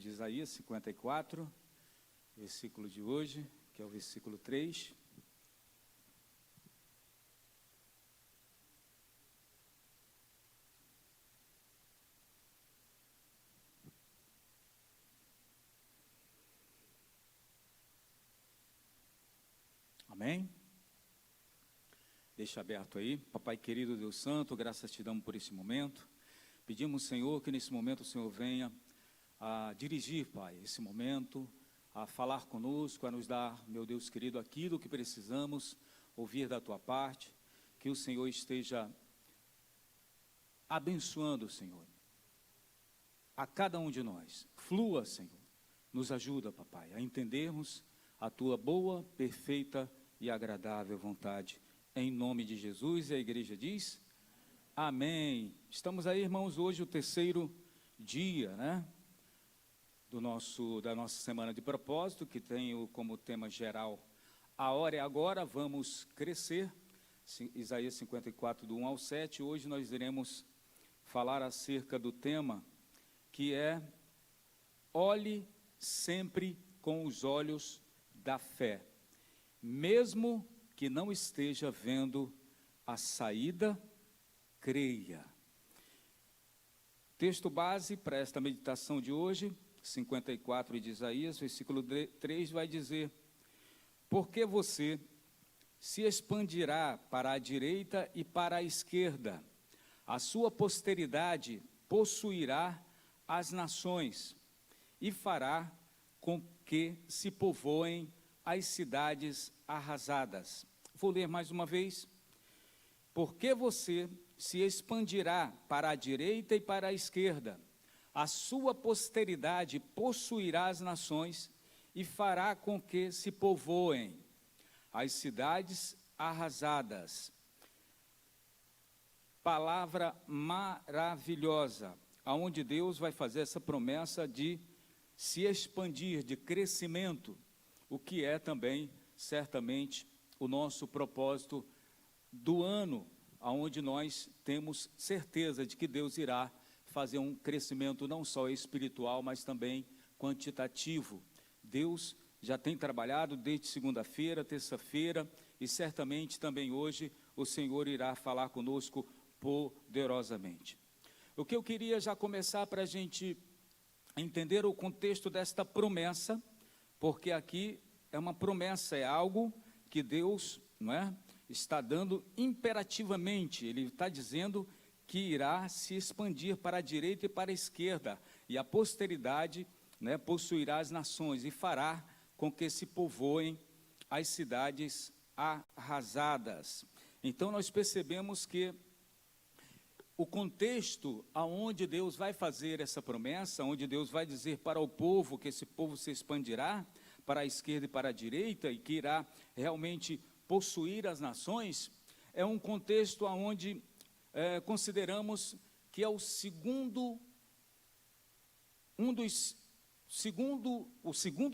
de Isaías 54, versículo de hoje, que é o versículo 3. Amém? Deixa aberto aí. Papai querido, Deus Santo, graças te damos por esse momento. Pedimos, Senhor, que nesse momento o Senhor venha a dirigir, Pai, esse momento, a falar conosco, a nos dar, meu Deus querido, aquilo que precisamos ouvir da Tua parte, que o Senhor esteja abençoando, Senhor, a cada um de nós. Flua, Senhor, nos ajuda, Papai, a entendermos a Tua boa, perfeita e agradável vontade, em nome de Jesus. E a igreja diz, amém. Estamos aí, irmãos, hoje o terceiro dia, né, da nossa semana de propósito, que tem como tema geral, a hora é agora, vamos crescer, Isaías 54, do 1 ao 7, hoje nós iremos falar acerca do tema, que é, olhe sempre com os olhos da fé, mesmo que não esteja vendo a saída, creia. Texto base para esta meditação de hoje, 54 de Isaías, versículo 3, vai dizer, porque você se expandirá para a direita e para a esquerda, a sua posteridade possuirá as nações e fará com que se povoem as cidades arrasadas. Vou ler mais uma vez. Porque você se expandirá para a direita e para a esquerda, a sua posteridade possuirá as nações e fará com que se povoem as cidades arrasadas. Palavra maravilhosa, aonde Deus vai fazer essa promessa de se expandir, de crescimento, o que é também, certamente, o nosso propósito do ano, aonde nós temos certeza de que Deus irá fazer um crescimento não só espiritual, mas também quantitativo. Deus já tem trabalhado desde segunda-feira, terça-feira, e certamente também hoje o Senhor irá falar conosco poderosamente. O que eu queria já começar para a gente entender o contexto desta promessa, porque aqui é uma promessa, é algo que Deus, não é, está dando imperativamente. Ele está dizendo que irá se expandir para a direita e para a esquerda, e a posteridade, né, possuirá as nações e fará com que se povoem as cidades arrasadas. Então nós percebemos que o contexto aonde Deus vai fazer essa promessa, onde Deus vai dizer para o povo que esse povo se expandirá para a esquerda e para a direita, e que irá realmente possuir as nações, é um contexto aonde consideramos que é o segundo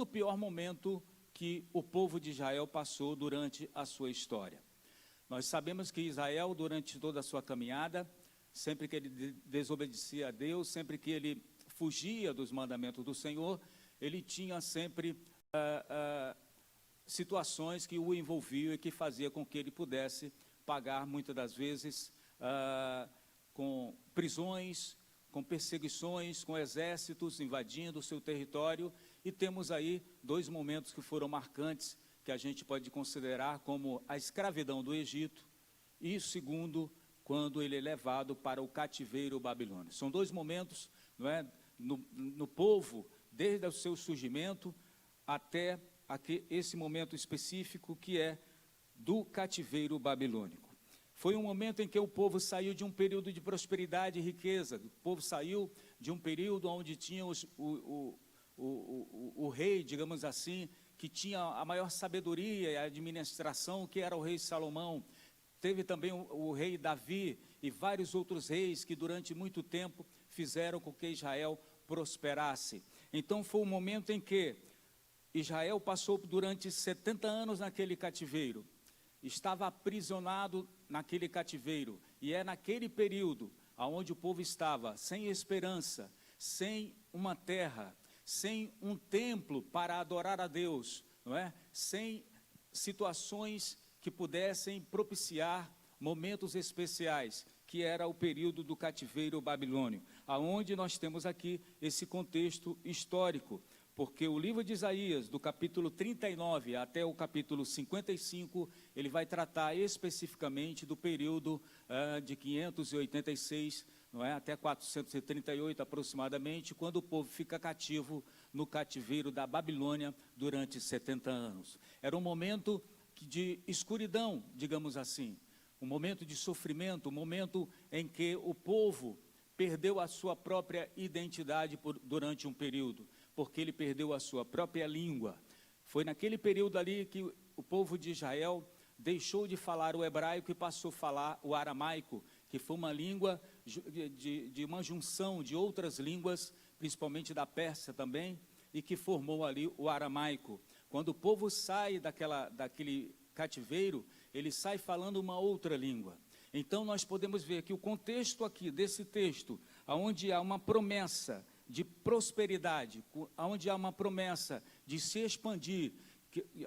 pior momento que o povo de Israel passou durante a sua história. Nós sabemos que Israel, durante toda a sua caminhada, sempre que ele desobedecia a Deus, sempre que ele fugia dos mandamentos do Senhor, ele tinha sempre situações que o envolviam e que fazia com que ele pudesse pagar, muitas das vezes, com prisões, com perseguições, com exércitos invadindo o seu território. E temos aí dois momentos que foram marcantes, que a gente pode considerar como a escravidão do Egito e o segundo, quando ele é levado para o cativeiro babilônico. São dois momentos, não é, no povo, desde o seu surgimento até esse momento específico que é do cativeiro babilônico. Foi um momento em que o povo saiu de um período de prosperidade e riqueza. O povo saiu de um período onde tinha o rei, digamos assim, que tinha a maior sabedoria e administração, que era o rei Salomão. Teve também o rei Davi e vários outros reis que durante muito tempo fizeram com que Israel prosperasse. Então foi um momento em que Israel passou durante 70 anos naquele cativeiro, estava aprisionado naquele cativeiro, e é naquele período onde o povo estava sem esperança, sem uma terra, sem um templo para adorar a Deus, não é? Sem situações que pudessem propiciar momentos especiais, que era o período do cativeiro babilônio, aonde nós temos aqui esse contexto histórico, porque o livro de Isaías, do capítulo 39 até o capítulo 55, ele vai tratar especificamente do período de 586, não é, até 438 aproximadamente, quando o povo fica cativo no cativeiro da Babilônia durante 70 anos. Era um momento de escuridão, digamos assim, um momento de sofrimento, um momento em que o povo perdeu a sua própria identidade durante um período, porque ele perdeu a sua própria língua. Foi naquele período ali que o povo de Israel deixou de falar o hebraico e passou a falar o aramaico, que foi uma língua de uma junção de outras línguas, principalmente da Pérsia também, e que formou ali o aramaico. Quando o povo sai daquele cativeiro, ele sai falando uma outra língua. Então nós podemos ver que o contexto aqui desse texto, onde há uma promessa de prosperidade, onde há uma promessa de se expandir,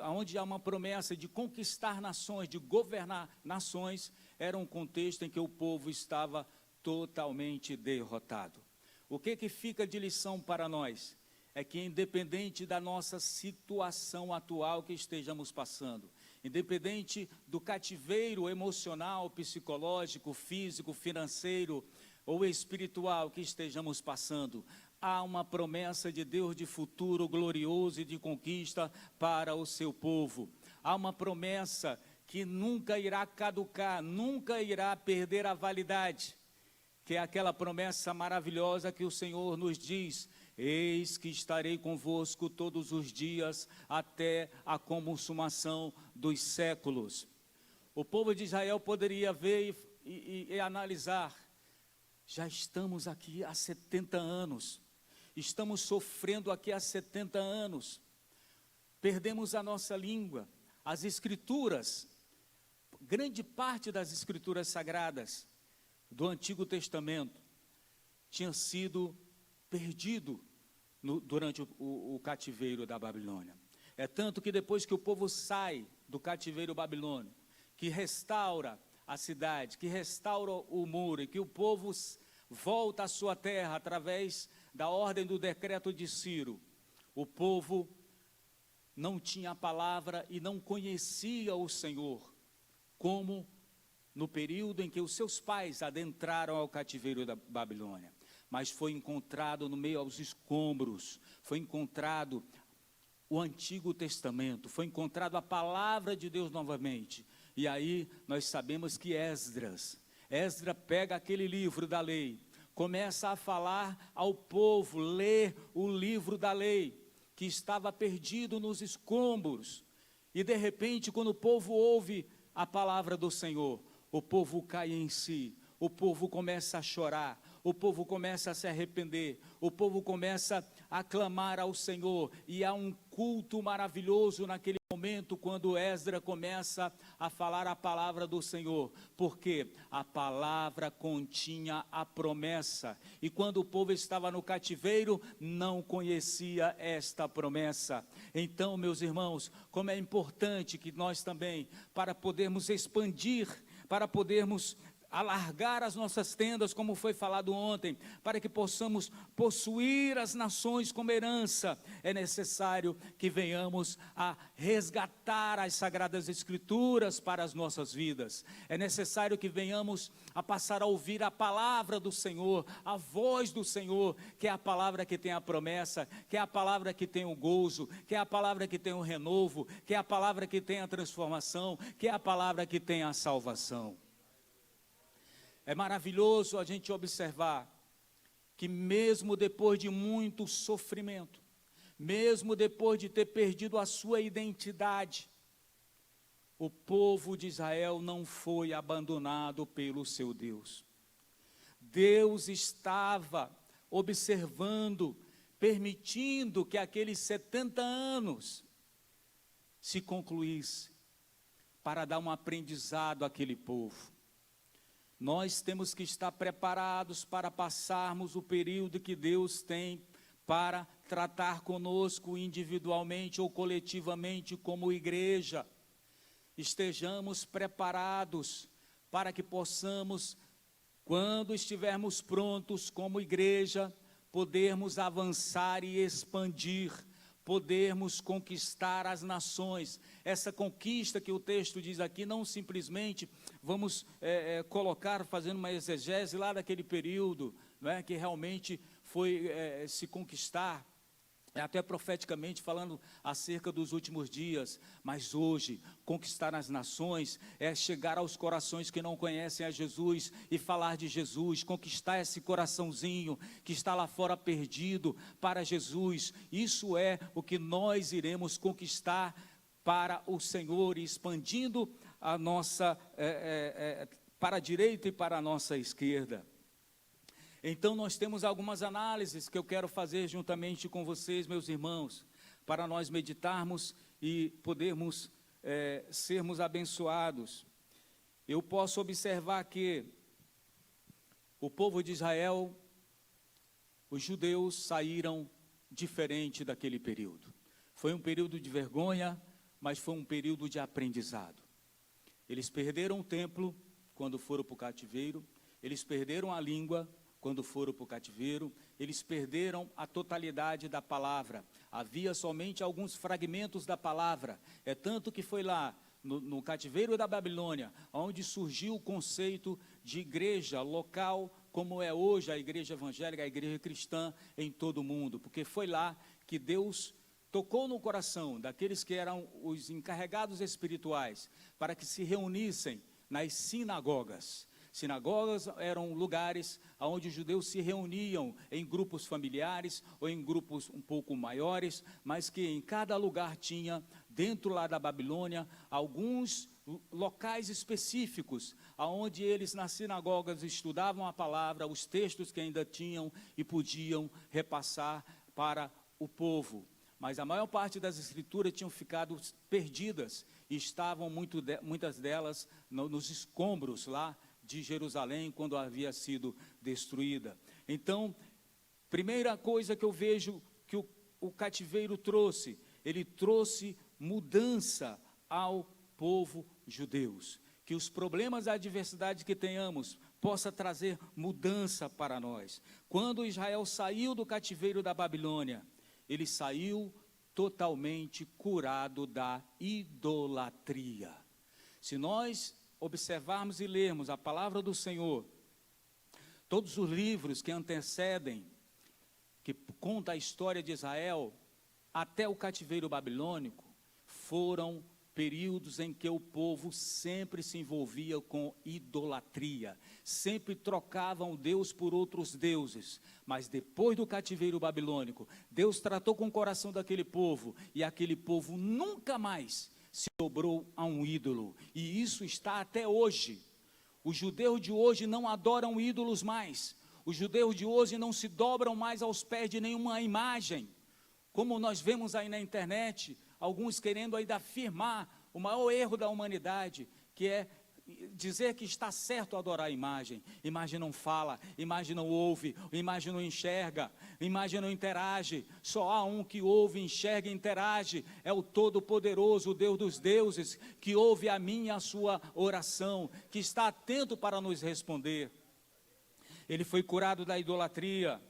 onde há uma promessa de conquistar nações, de governar nações, era um contexto em que o povo estava totalmente derrotado. O que fica de lição para nós? É que independente da nossa situação atual que estejamos passando, independente do cativeiro emocional, psicológico, físico, financeiro ou espiritual que estejamos passando, há uma promessa de Deus de futuro glorioso e de conquista para o seu povo. Há uma promessa que nunca irá caducar, nunca irá perder a validade, que é aquela promessa maravilhosa que o Senhor nos diz: eis que estarei convosco todos os dias até a consumação dos séculos. O povo de Israel poderia ver e analisar: já estamos aqui há 70 anos, estamos sofrendo aqui há 70 anos, perdemos a nossa língua, as escrituras, grande parte das escrituras sagradas do Antigo Testamento tinha sido perdido durante o cativeiro da Babilônia. É tanto que depois que o povo sai do cativeiro babilônico, que restaura a cidade, que restaura o muro, e que o povo volta à sua terra através da ordem do decreto de Ciro, o povo não tinha a palavra e não conhecia o Senhor, como no período em que os seus pais adentraram ao cativeiro da Babilônia. Mas foi encontrado no meio aos escombros, foi encontrado o Antigo Testamento, foi encontrado a palavra de Deus novamente. E aí nós sabemos que Esdras pega aquele livro da lei, começa a falar ao povo, ler o livro da lei, que estava perdido nos escombros. E de repente, quando o povo ouve a palavra do Senhor, o povo cai em si, o povo começa a chorar, o povo começa a se arrepender, o povo começa a clamar ao Senhor, e há um culto maravilhoso naquele momento, quando Esdras começa a falar a palavra do Senhor, porque a palavra continha a promessa, e quando o povo estava no cativeiro, não conhecia esta promessa. Então, meus irmãos, como é importante que nós também, para podermos expandir, para podermos alargar as nossas tendas, como foi falado ontem, para que possamos possuir as nações como herança, é necessário que venhamos a resgatar as Sagradas Escrituras para as nossas vidas. É necessário que venhamos a passar a ouvir a palavra do Senhor, a voz do Senhor, que é a palavra que tem a promessa, que é a palavra que tem o gozo, que é a palavra que tem o renovo, que é a palavra que tem a transformação, que é a palavra que tem a salvação. É maravilhoso a gente observar que mesmo depois de muito sofrimento, mesmo depois de ter perdido a sua identidade, o povo de Israel não foi abandonado pelo seu Deus. Deus estava observando, permitindo que aqueles 70 anos se concluísse, para dar um aprendizado àquele povo. Nós temos que estar preparados para passarmos o período que Deus tem para tratar conosco individualmente ou coletivamente como igreja. Estejamos preparados para que possamos, quando estivermos prontos como igreja, podermos avançar e expandir, podermos conquistar as nações. Essa conquista que o texto diz aqui, não simplesmente vamos colocar, fazendo uma exegese lá daquele período, não é, que realmente foi se conquistar, até profeticamente falando acerca dos últimos dias, mas hoje, conquistar as nações é chegar aos corações que não conhecem a Jesus e falar de Jesus, conquistar esse coraçãozinho que está lá fora perdido para Jesus. Isso é o que nós iremos conquistar para o Senhor, expandindo a nossa, para a direita e para a nossa esquerda. Então, nós temos algumas análises que eu quero fazer juntamente com vocês, meus irmãos, para nós meditarmos e podermos sermos abençoados. Eu posso observar que o povo de Israel, os judeus saíram diferente daquele período. Foi um período de vergonha, mas foi um período de aprendizado. Eles perderam o templo quando foram para o cativeiro, eles perderam a língua quando foram para o cativeiro, eles perderam a totalidade da palavra. Havia somente alguns fragmentos da palavra. É tanto que foi lá, no cativeiro da Babilônia, onde surgiu o conceito de igreja local, como é hoje a igreja evangélica, a igreja cristã em todo o mundo. Porque foi lá que Deus tocou no coração daqueles que eram os encarregados espirituais, para que se reunissem nas sinagogas. Sinagogas eram lugares onde os judeus se reuniam em grupos familiares ou em grupos um pouco maiores, mas que em cada lugar tinha, dentro lá da Babilônia, alguns locais específicos, onde eles nas sinagogas estudavam a palavra, os textos que ainda tinham e podiam repassar para o povo. Mas a maior parte das escrituras tinham ficado perdidas e estavam muitas delas nos escombros lá de Jerusalém, quando havia sido destruída. Então, primeira coisa que eu vejo que o cativeiro trouxe, ele trouxe mudança ao povo judeus. Que os problemas, a adversidade que tenhamos, possa trazer mudança para nós. Quando Israel saiu do cativeiro da Babilônia, ele saiu totalmente curado da idolatria. Se nós observarmos e lermos a palavra do Senhor, todos os livros que antecedem, que conta a história de Israel, até o cativeiro babilônico, foram períodos em que o povo sempre se envolvia com idolatria, sempre trocavam Deus por outros deuses. Mas depois do cativeiro babilônico, Deus tratou com o coração daquele povo, e aquele povo nunca mais se dobrou a um ídolo, e isso está até hoje. Os judeus de hoje não adoram ídolos mais, os judeus de hoje não se dobram mais aos pés de nenhuma imagem, como nós vemos aí na internet, alguns querendo ainda afirmar o maior erro da humanidade, que é dizer que está certo adorar a imagem. Imagem não fala, imagem não ouve, imagem não enxerga, imagem não interage. Só há um que ouve, enxerga e interage, é o Todo-Poderoso, o Deus dos deuses, que ouve a minha e a sua oração, que está atento para nos responder. Ele foi curado da idolatria.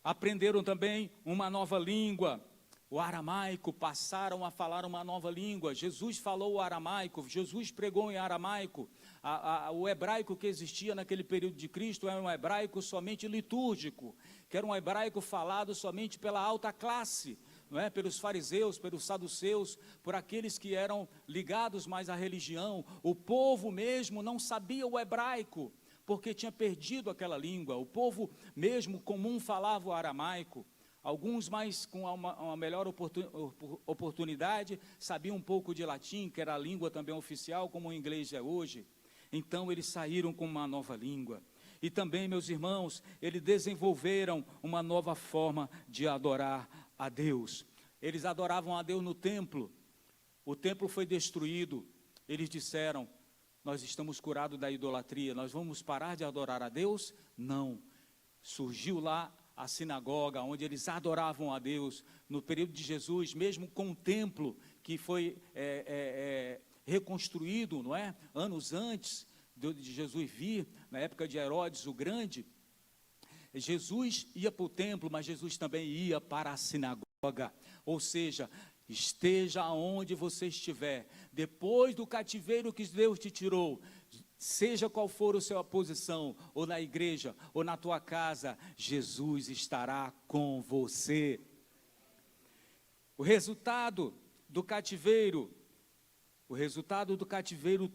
Aprenderam também uma nova língua, o aramaico, passaram a falar uma nova língua. Jesus falou o aramaico, Jesus pregou em aramaico. O hebraico que existia naquele período de Cristo era um hebraico somente litúrgico, que era um hebraico falado somente pela alta classe, não é? Pelos fariseus, pelos saduceus, por aqueles que eram ligados mais à religião. O povo mesmo não sabia o hebraico, porque tinha perdido aquela língua. O povo mesmo comum falava o aramaico. Alguns mais com uma melhor oportunidade sabiam um pouco de latim, que era a língua também oficial, como o inglês é hoje. Então eles saíram com uma nova língua. E também, meus irmãos, eles desenvolveram uma nova forma de adorar a Deus. Eles adoravam a Deus no templo. O templo foi destruído. Eles disseram: nós estamos curados da idolatria, nós vamos parar de adorar a Deus? Não. Surgiu lá a sinagoga, onde eles adoravam a Deus. No período de Jesus, mesmo com o templo que foi reconstruído, não é? Anos antes de Jesus vir, na época de Herodes o Grande, Jesus ia para o templo, mas Jesus também ia para a sinagoga. Ou seja, esteja onde você estiver, depois do cativeiro que Deus te tirou, seja qual for a sua posição, ou na igreja, ou na tua casa, Jesus estará com você. O resultado do cativeiro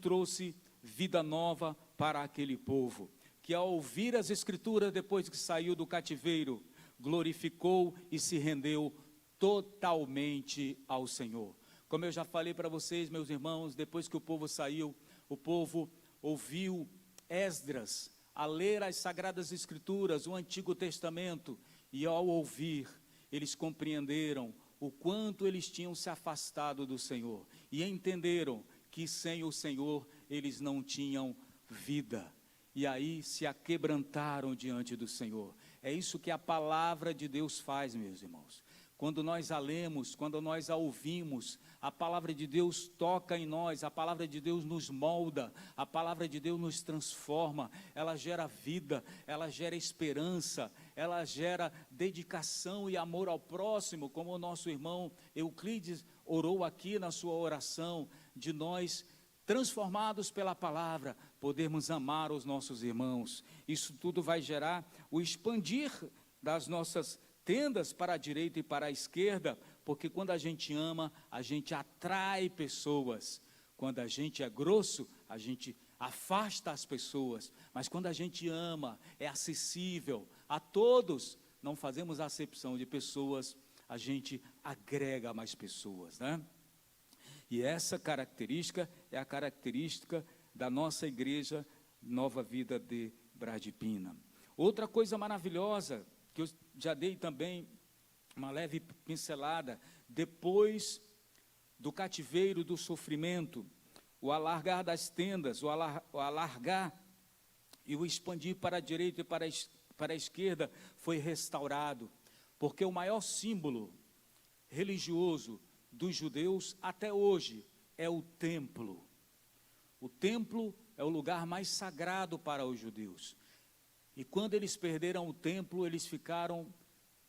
trouxe vida nova para aquele povo, que ao ouvir as Escrituras, depois que saiu do cativeiro, glorificou e se rendeu totalmente ao Senhor. Como eu já falei para vocês, meus irmãos, depois que o povo saiu, o povo ouviu Esdras a ler as Sagradas Escrituras, o Antigo Testamento, e ao ouvir, eles compreenderam o quanto eles tinham se afastado do Senhor, e entenderam que sem o Senhor eles não tinham vida, e aí se aquebrantaram diante do Senhor. É isso que a palavra de Deus faz, meus irmãos. Quando nós a lemos, quando nós a ouvimos, a palavra de Deus toca em nós, a palavra de Deus nos molda, a palavra de Deus nos transforma, ela gera vida, ela gera esperança, ela gera dedicação e amor ao próximo, como o nosso irmão Euclides orou aqui na sua oração, de nós, transformados pela palavra, podermos amar os nossos irmãos. Isso tudo vai gerar o expandir das nossas tendas para a direita e para a esquerda, porque quando a gente ama, a gente atrai pessoas. Quando a gente é grosso, a gente afasta as pessoas. Mas quando a gente ama, é acessível a todos, não fazemos acepção de pessoas, a gente agrega mais pessoas, né? E essa característica é a característica da nossa igreja Nova Vida de Bradipina. Outra coisa maravilhosa, que eu já dei também uma leve pincelada, depois do cativeiro, do sofrimento, o alargar das tendas, o alargar e o expandir para a direita e para a esquerda foi restaurado, porque o maior símbolo religioso dos judeus até hoje é o templo. O templo é o lugar mais sagrado para os judeus. E quando eles perderam o templo, eles ficaram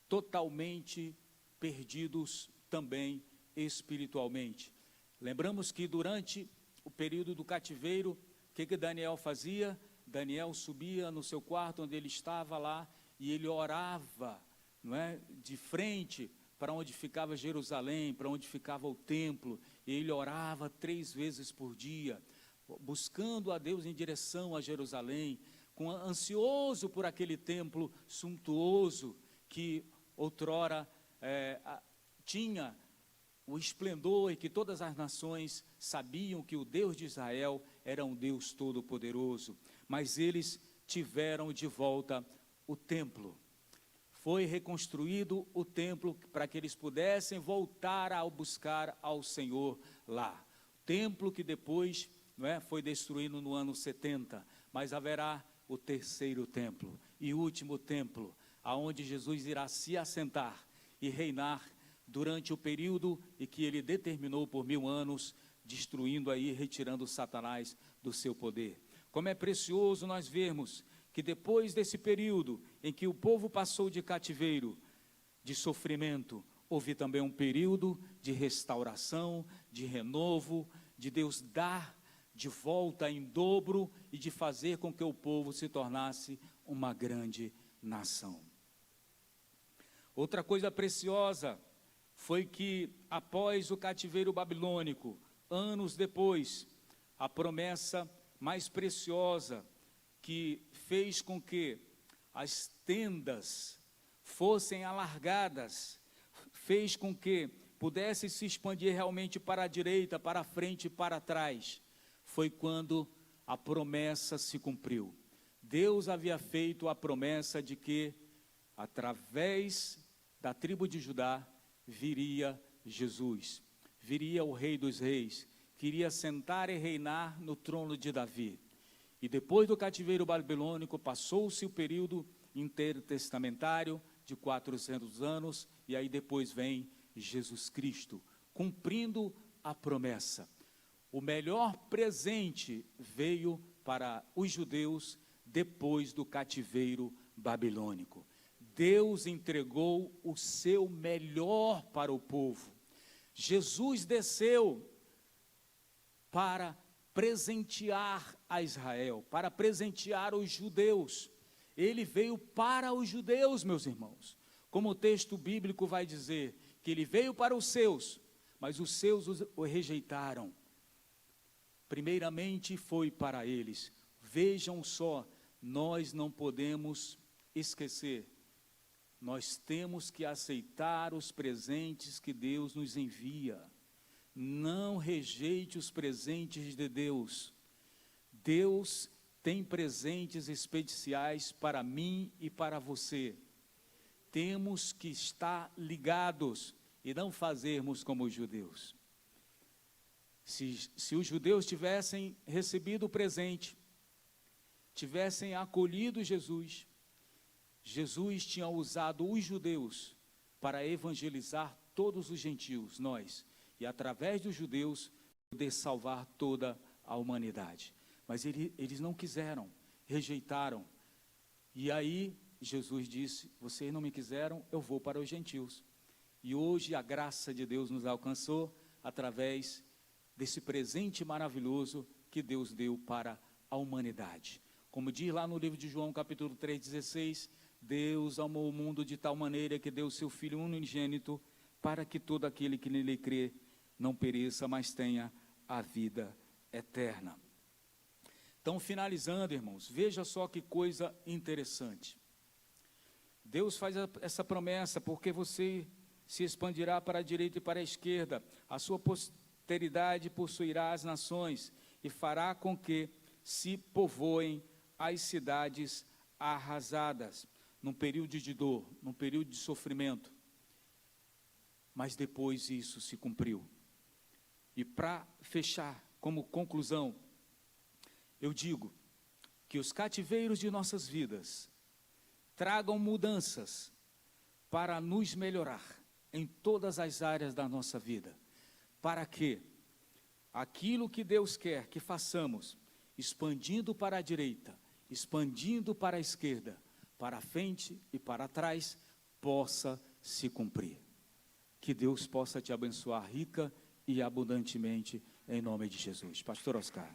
totalmente perdidos também espiritualmente. Lembramos que durante o período do cativeiro, o que Daniel fazia? Daniel subia no seu quarto onde ele estava lá e ele orava, não é, de frente para onde ficava Jerusalém, para onde ficava o templo, e ele orava 3 vezes por dia, buscando a Deus em direção a Jerusalém, ansioso por aquele templo suntuoso que outrora tinha o esplendor e que todas as nações sabiam que o Deus de Israel era um Deus todo-poderoso, mas eles tiveram de volta o templo. Foi reconstruído o templo para que eles pudessem voltar a buscar ao Senhor lá. Templo que depois, não é, foi destruído no ano 70, mas haverá o terceiro templo e último templo, aonde Jesus irá se assentar e reinar durante o período em que ele determinou por 1000 anos, destruindo aí, retirando Satanás do seu poder. Como é precioso nós vermos que depois desse período em que o povo passou de cativeiro, de sofrimento, houve também um período de restauração, de renovo, de Deus dar de volta em dobro e de fazer com que o povo se tornasse uma grande nação. Outra coisa preciosa foi que, após o cativeiro babilônico, anos depois, a promessa mais preciosa que fez com que as tendas fossem alargadas, fez com que pudesse se expandir realmente para a direita, para a frente e para trás, foi quando a promessa se cumpriu. Deus havia feito a promessa de que, através da tribo de Judá, viria Jesus, viria o Rei dos Reis, que iria sentar e reinar no trono de Davi. E depois do cativeiro babilônico, passou-se o período intertestamentário, de 400 anos, e aí depois vem Jesus Cristo, cumprindo a promessa. O melhor presente veio para os judeus depois do cativeiro babilônico. Deus entregou o seu melhor para o povo. Jesus desceu para presentear a Israel, para presentear os judeus. Ele veio para os judeus, meus irmãos. Como o texto bíblico vai dizer, que ele veio para os seus, mas os seus o rejeitaram. Primeiramente foi para eles. Vejam só, nós não podemos esquecer. Nós temos que aceitar os presentes que Deus nos envia. Não rejeite os presentes de Deus. Deus tem presentes especiais para mim e para você. Temos que estar ligados e não fazermos como os judeus. Se os judeus tivessem recebido o presente, tivessem acolhido Jesus, Jesus tinha usado os judeus para evangelizar todos os gentios, nós, e através dos judeus poder salvar toda a humanidade. Mas eles não quiseram, rejeitaram. E aí Jesus disse, vocês não me quiseram, eu vou para os gentios. E hoje a graça de Deus nos alcançou através desse presente maravilhoso que Deus deu para a humanidade. Como diz lá no livro de João, capítulo 3,16, Deus amou o mundo de tal maneira que deu o seu Filho unigênito para que todo aquele que nele crê não pereça, mas tenha a vida eterna. Então, finalizando, irmãos, veja só que coisa interessante. Deus faz essa promessa, porque você se expandirá para a direita e para a esquerda, a sua posteridade possuirá as nações, e fará com que se povoem as cidades arrasadas, num período de dor, num período de sofrimento. Mas depois isso se cumpriu. E para fechar, como conclusão, eu digo que os cativeiros de nossas vidas tragam mudanças para nos melhorar em todas as áreas da nossa vida, para que aquilo que Deus quer que façamos, expandindo para a direita, expandindo para a esquerda, para a frente e para trás, possa se cumprir. Que Deus possa te abençoar rica e abundantemente, em nome de Jesus. Pastor Oscar.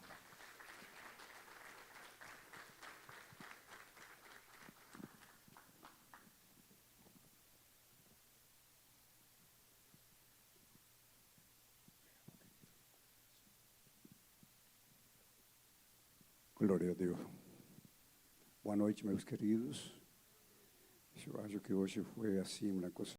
Glória a Deus. Boa noite, meus queridos. Eu acho que hoje foi assim uma coisa